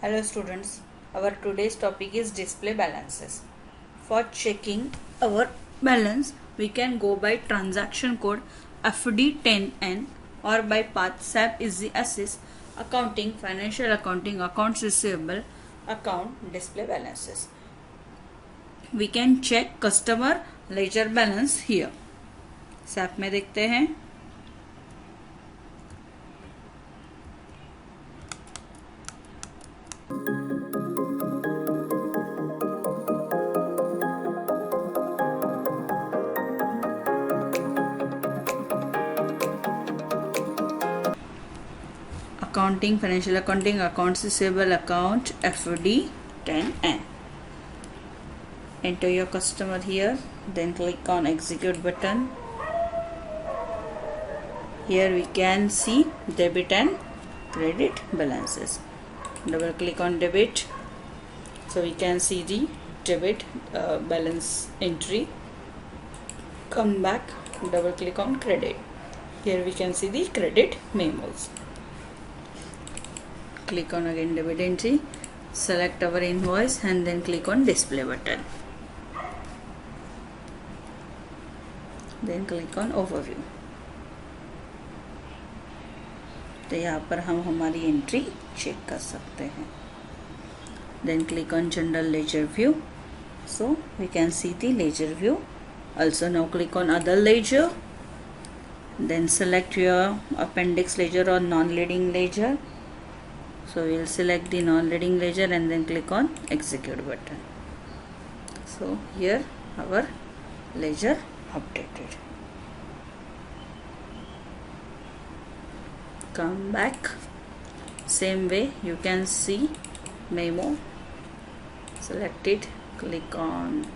Hello students, our today's topic is display balances. For checking our balance, we can go by transaction code FD10N or by path SAP S accounting, financial accounting, accounts receivable, account display balances. We can check customer ledger balance here. SAP में देखते हैं. Accounting, financial accounting, accounts receivable, account FD 10N. Enter your customer here, then click on execute button. Here we can see debit and credit balances. Double click on debit, so we can see the debit balance entry. Come back, double click on credit. Here we can see the credit memos. Click on again debit entry, select our invoice and then click on display button. Then click on overview. तो यहाँ पर हम हमारी entry check कर सकते हैं. Then click on general ledger view. So we can see the ledger view. Also now click on other ledger. Then select your appendix ledger or non-leading ledger. So we will select the non-leading ledger and then click on execute button. So here our ledger updated. Come back. Same way you can see memo. Select it. Click on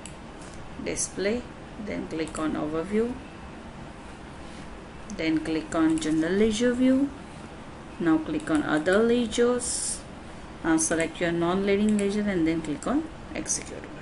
display. Then click on overview. Then click on general ledger view. Now click on other ledgers. Select your non-leading ledger and then click on execute button.